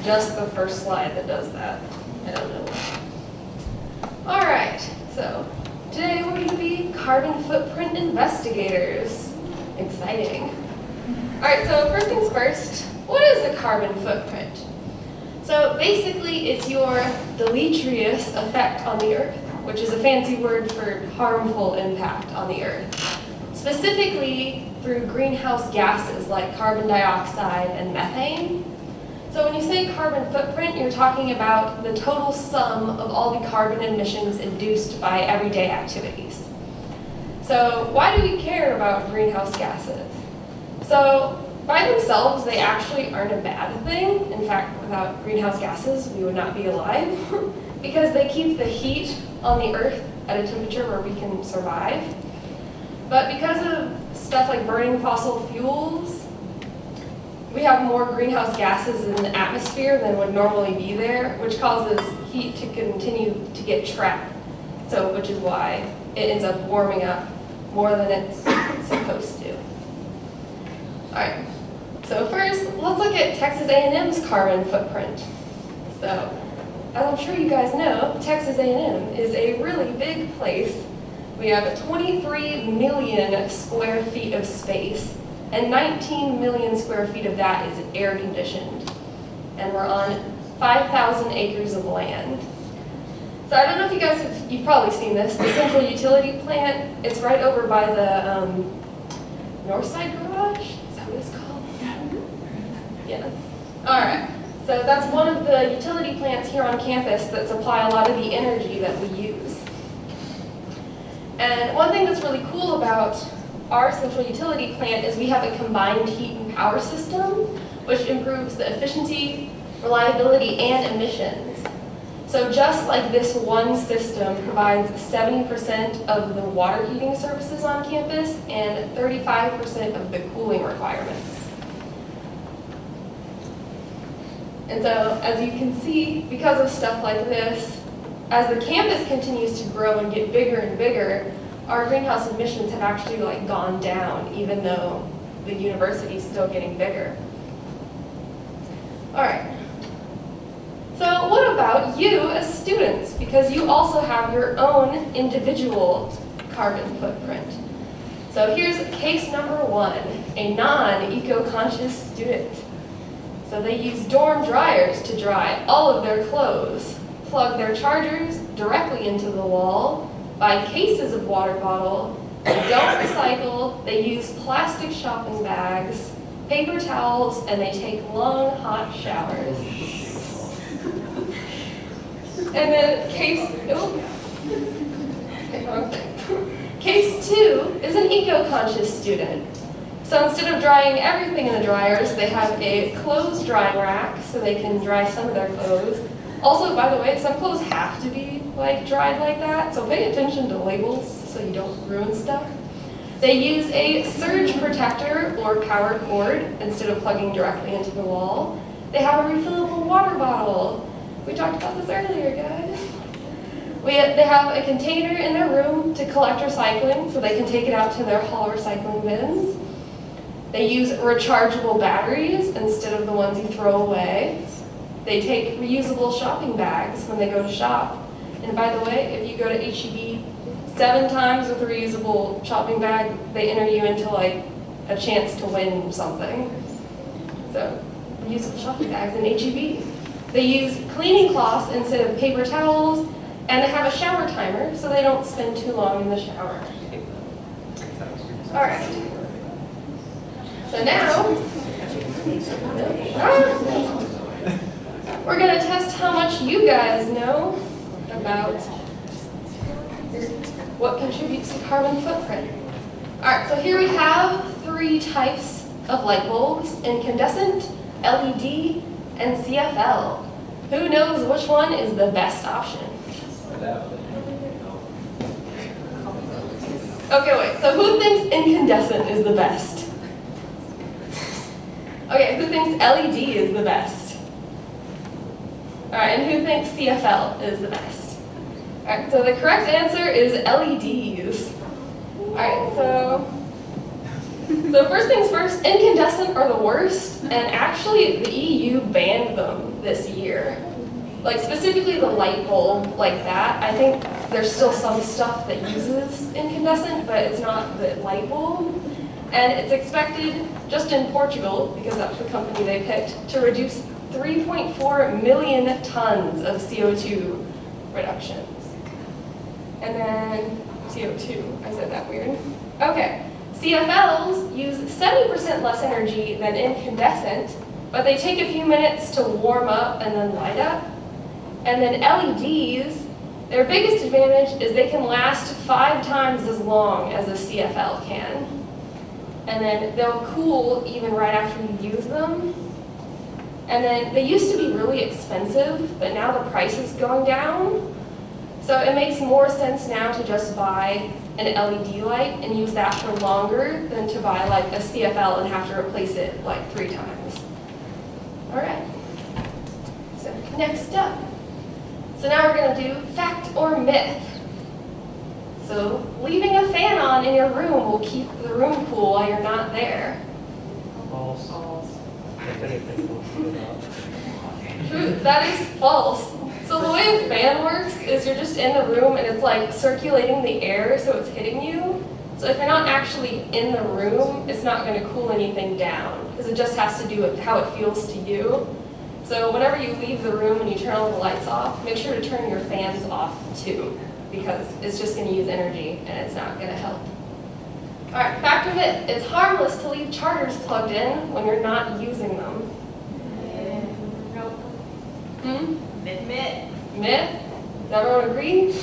just the first slide that does that. I don't know why. All right, so today we're going to be carbon footprint investigators. Exciting. All right, so first things first, what is a carbon footprint? So basically, it's your deleterious effect on the Earth, which is a fancy word for harmful impact on the Earth, specifically through greenhouse gases like carbon dioxide and methane. So when you say carbon footprint, you're talking about the total sum of all the carbon emissions induced by everyday activities. So why do we care about greenhouse gases? So by themselves, they actually aren't a bad thing. In fact, without greenhouse gases, we would not be alive because they keep the heat on the Earth at a temperature where we can survive. But because of stuff like burning fossil fuels, we have more greenhouse gases in the atmosphere than would normally be there, which causes heat to continue to get trapped. So, which is why it ends up warming up more than it's supposed to. All right. So first, let's look at Texas A&M's carbon footprint. So, as I'm sure you guys know, Texas A&M is a really big place. We have 23 million square feet of space, and 19 million square feet of that is air conditioned. And we're on 5,000 acres of land. So I don't know if you guys have, you've probably seen this, the central utility plant. It's right over by the North Side Garage. Is that what it's called? Yeah. All right. So that's one of the utility plants here on campus that supply a lot of the energy that we use. And one thing that's really cool about our central utility plant is we have a combined heat and power system, which improves the efficiency, reliability, and emissions. So just like this one system provides 70% of the water heating services on campus and 35% of the cooling requirements. And so, as you can see, because of stuff like this, as the campus continues to grow and get bigger and bigger, our greenhouse emissions have actually gone down, even though the university is still getting bigger. All right. So what about you as students? Because you also have your own individual carbon footprint. So here's case number one, a non-eco-conscious student. So they use dorm dryers to dry all of their clothes, plug their chargers directly into the wall, buy cases of water bottle, they don't recycle, they use plastic shopping bags, paper towels, and they take long, hot showers. And then case two is an eco-conscious student. So instead of drying everything in the dryers, they have a clothes drying rack so they can dry some of their clothes. Also, by the way, some clothes have to be dried like that, so pay attention to labels so you don't ruin stuff. They use a surge protector or power cord instead of plugging directly into the wall. They have a refillable water bottle. We talked about this earlier, guys. They have a container in their room to collect recycling so they can take it out to their hall recycling bins. They use rechargeable batteries instead of the ones you throw away. They take reusable shopping bags when they go to shop. And by the way, if you go to HEB 7 times with a reusable shopping bag, they enter you into a chance to win something. So, reusable shopping bags in HEB. They use cleaning cloths instead of paper towels, and they have a shower timer so they don't spend too long in the shower. All right. So now, we're going to test how much you guys know about what contributes to carbon footprint. All right, so here we have 3 types of light bulbs: incandescent, LED, and CFL. Who knows which one is the best option? Okay, wait, so who thinks incandescent is the best? Okay, who thinks LED is the best? All right, and who thinks CFL is the best? All right, so the correct answer is LEDs. All right, so So first things first, incandescent are the worst, and actually the EU banned them this year. Like specifically the light bulb like that. I think there's still some stuff that uses incandescent, but it's not the light bulb. And it's expected, just in Portugal, because that's the company they picked, to reduce 3.4 million tons of CO2 reductions. And then CO2, I said that weird. Okay, CFLs use 70% less energy than incandescent, but they take a few minutes to warm up and then light up. And then LEDs, their biggest advantage is they can last 5 times as long as a CFL can. And then they'll cool even right after you use them. And then they used to be really expensive, but now the price is going down. So it makes more sense now to just buy an LED light and use that for longer than to buy like a CFL and have to replace it like 3 times. All right, so next up. So now we're gonna do fact or myth. So leaving a fan on in your room will keep the room cool while you're not there. False. If anything, we'll put it up. True, that is false. So the way a fan works is you're just in the room and it's like circulating the air so it's hitting you. So if you're not actually in the room, it's not going to cool anything down because it just has to do with how it feels to you. So whenever you leave the room and you turn all the lights off, make sure to turn your fans off too, because it's just going to use energy and it's not going to help. All right, fact or myth, it's harmless to leave chargers plugged in when you're not using them. Nope. Myth. Myth? Does everyone agree?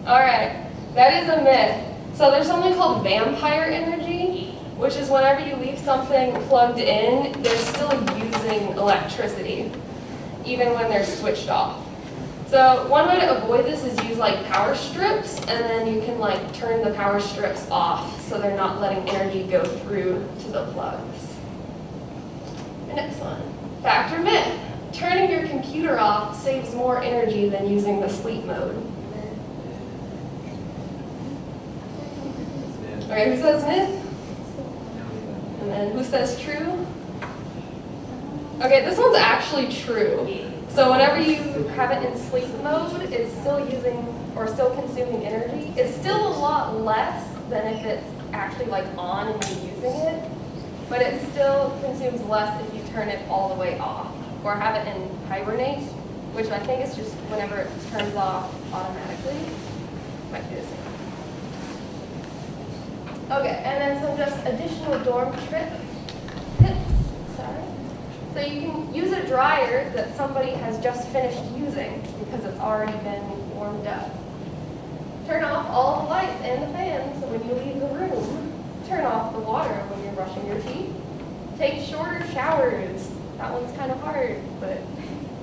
All right, that is a myth. So there's something called vampire energy, which is whenever you leave something plugged in, they're still using electricity, even when they're switched off. So one way to avoid this is use like power strips, and then you can like turn the power strips off so they're not letting energy go through to the plugs. The next one, fact or myth? Turning your computer off saves more energy than using the sleep mode. Okay, who says myth? And then who says true? Okay, this one's actually true. So whenever you have it in sleep mode, it's still using or still consuming energy. It's still a lot less than if it's actually like on and you're using it, but it still consumes less if you turn it all the way off or have it in hibernate, which I think is just whenever it turns off automatically. Might be the same. Okay, and then some just additional dorm tips. Sorry. So you can use a dryer that somebody has just finished using because it's already been warmed up. Turn off all the lights and the fans when you leave the room. Turn off the water when you're brushing your teeth. Take shorter showers. That one's kind of hard, but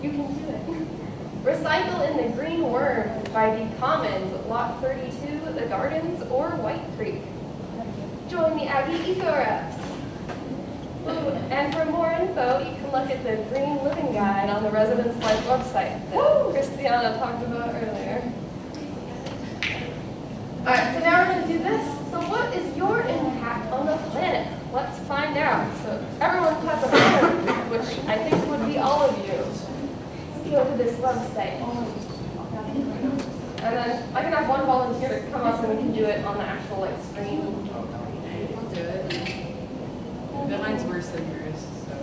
you can do it. Recycle in the Green Worms by the Commons, Lot 32, The Gardens, or White Creek. Join the Aggie Eco Reps. And for more info, you can look at the Green Living Guide on the Residence Life website that Christiana talked about earlier. All right, so now we're going to do this. So what is your impact on the planet? Let's find out. So everyone has a phone, which I think would be all of you. Go to this website. And then I can have one volunteer to come up and we can do it on the actual like screen. I'll do it. But mine's worse than yours, so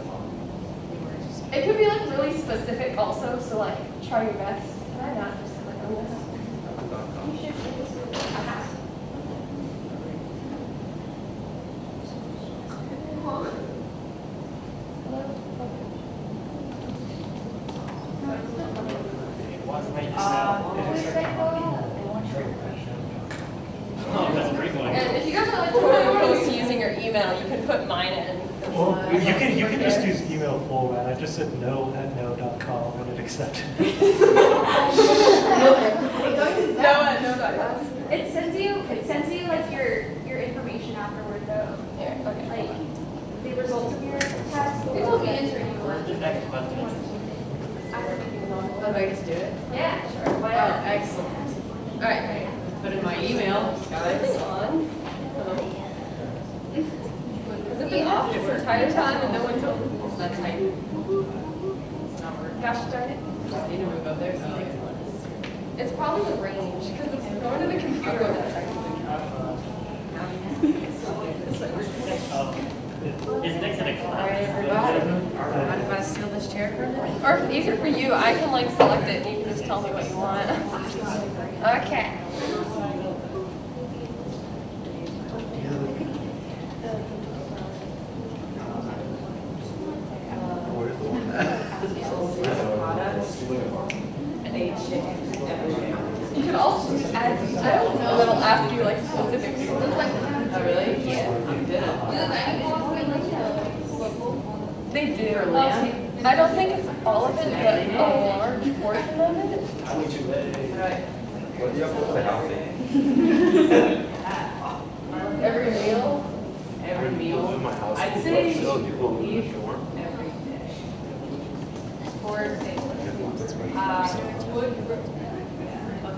It could be like really specific also, so like try your best. Can I not just click on this? You should just do it. Aha. Oh, that's a great one. And if you guys are like totally opposed to using your email, you can put mine in. Well, you can just use email format. I just said no@no.com and it accepted. No@no.com. It sends you like your information afterward though. Here, okay. Like the results of your test. It will be entering The next button. oh, do I get to do it? Yeah, sure. Why Oh, not? excellent. All right. Put in my email, guys. Something on. been off this entire time and no one told me. That's tight. It's not working. Gosh darn it. You need to move up there. So It's probably the range, because it's going to the computer. Is next to the all right, everybody. Mind if I steal this chair for a minute? Or if it's easier for you, I can like select it and you can just tell me what you want. Okay. You could also just add details and it'll ask you like specific things. Oh, really? Yeah. I'm good at They do. For land? I don't think it's all of it, but a large portion of it. Every meal. Every meal. I'd say beef every day. Pork,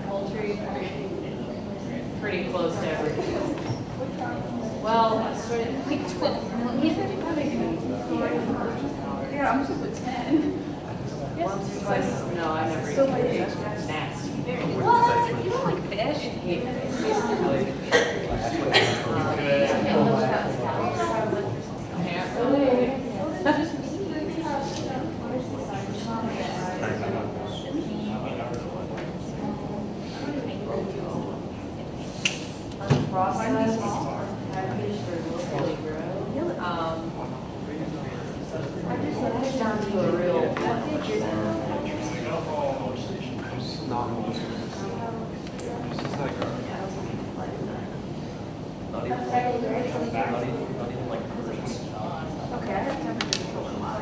poultry, pretty close to everything. Well, Like 12. Yeah, I'm just put 10. once or twice, no, I never eat it. It's nasty. What? You don't like fish? I hate it. Processed catfish are locally grown. It's down to a real. Okay, I have time to do a lot.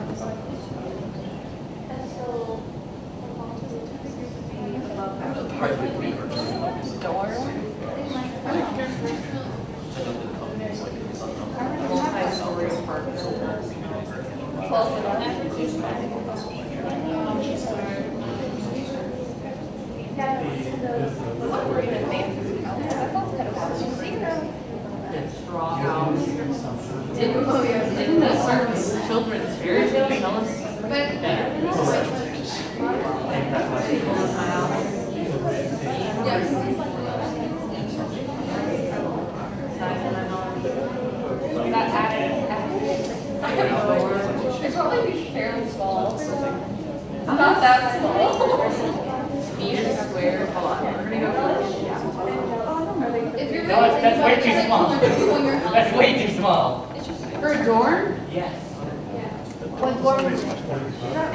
Multi-story apartment. Close enough. Straw house. Didn't this children's fairy tale tell us better? That attic. It's probably be fairly small. Not that small. Meter square. Hold on. We're gonna go. If you're No, that's way too small. That's way too small. For a dorm? Yes. What dorm is it?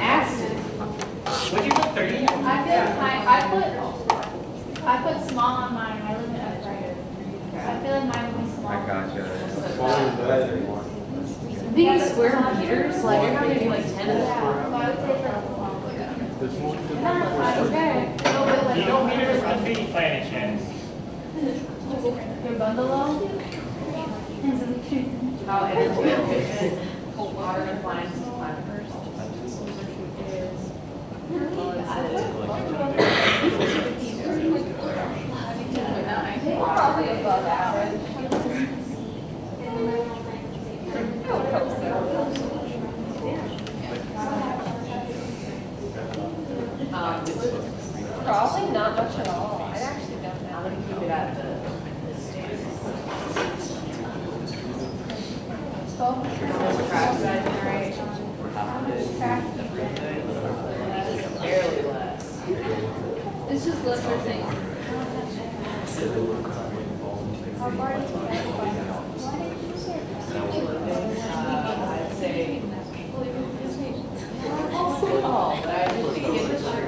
Aston. Would you put 30? I put small on mine. I live in upright. I feel like mine would be small. These square meters, like you're gonna do like 10 of So them. I would say okay. You don't mean it's going to be by any chance. Your bungalow? How energy efficient modern appliances plan first. Probably above average. Probably not much at all. I actually don't I'm know. gonna keep it at the standard. Trash that I generate. Barely less. It's just less for things. I'd say. Oh, but I didn't get the shirt.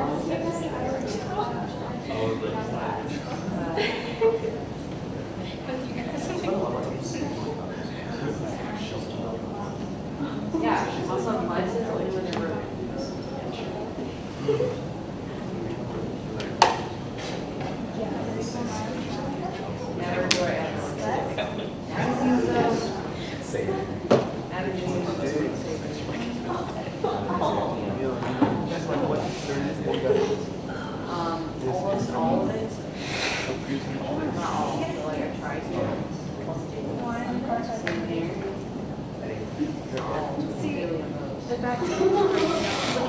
Yeah, also appliances only when they're broken. Never do I ask. back to like,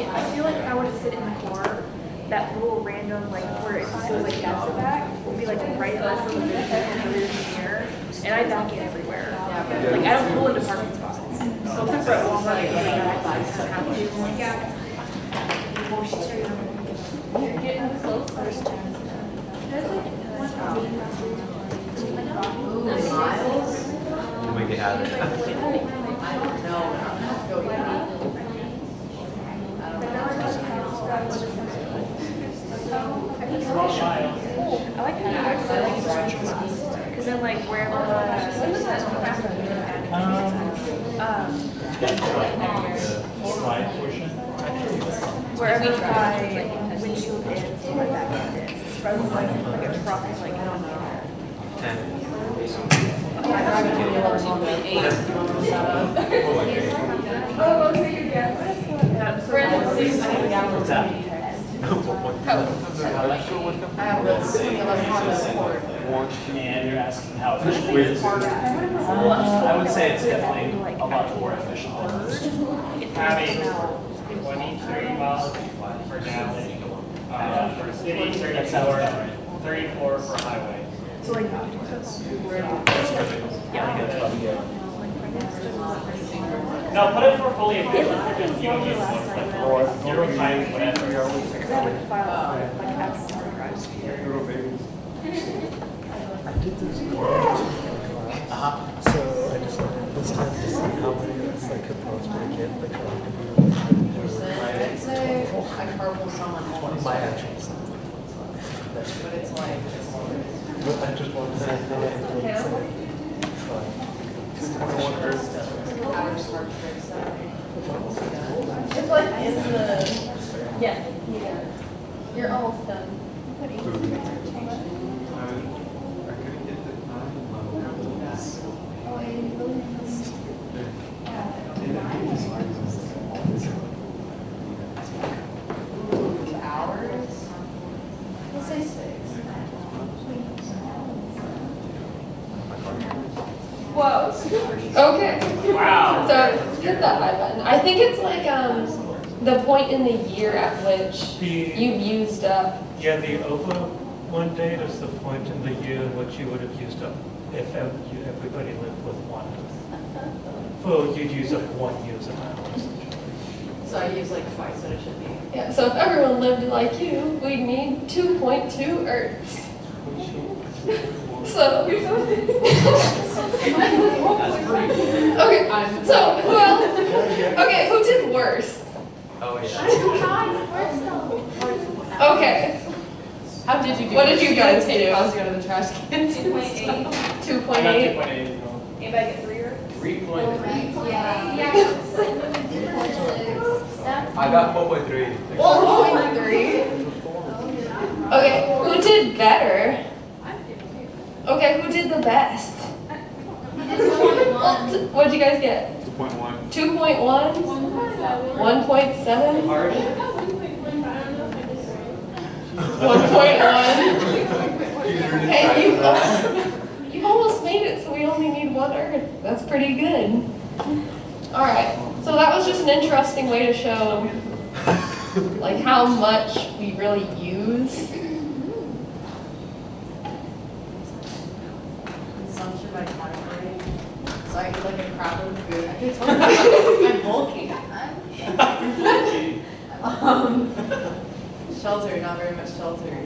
I feel like if I were to sit in the car, that little random like where it goes like that's the back will be like right over the mirror, and I back it everywhere. Like I don't pull into parking spots. So except for at Walmart, You're getting close. We can have it. I like that. Because then like wherever Slide portion. wherever my windshield ends, my back end ends. Rather than like a truck is like, I don't know. 10. What's that? And you're asking how efficient it is. I would say it's definitely a lot more efficient than having 23 miles per gallon for city, 34 for highway. So like, No, put it for fully efficient because you don't use like 0 times whatever. because I would file like after drives. I did this so I just wanted this time to see how many of us I could possibly get the car to be. I'd say I carpool someone home. My actual But it's like, But I just wanted to say, hours work trips. It's like in the, yes, yeah. You're almost done. Hours? Let's say 6. Whoa. Okay. Wow. So hit that I button. I think it's like the point in the year at which you've used up. Yeah, the OVA one date is the point in the year in which you would have used up if everybody lived with one. Well, you'd use up 1 year's amount. So I use like twice what it should be. Yeah. So if everyone lived like you, we'd need 2.2 Earths. So. Okay. So who else? Okay. Who did worse? Oh, yeah. Okay. How did you do? What did you guys take do? Ozzy out of the trash can? 2.8. 2.8. Anybody get 3 or? 3.3. Yeah. I got 4.3. 1.3. Okay, who did better? Okay, who did the best? What did you guys get? 2.1. 2.1? 1.7? 1.1? Hey, you almost made it, so we only need 1 Earth. That's pretty good. Alright, so that was just an interesting way to show like how much we really use. Consumption by category. So I eat like a crap of food. I can tell you I'm bulky. Shelter, not very much shelter.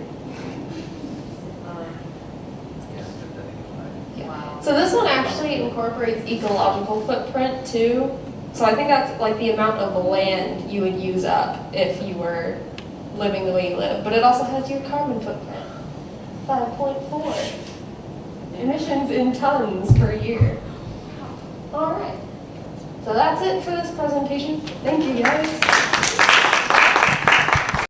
Wow. So this one actually incorporates ecological footprint too. So I think that's like the amount of land you would use up if you were living the way you live. But it also has your carbon footprint. 5.4. Emissions in tons per year. All right. So that's it for this presentation. Thank you guys.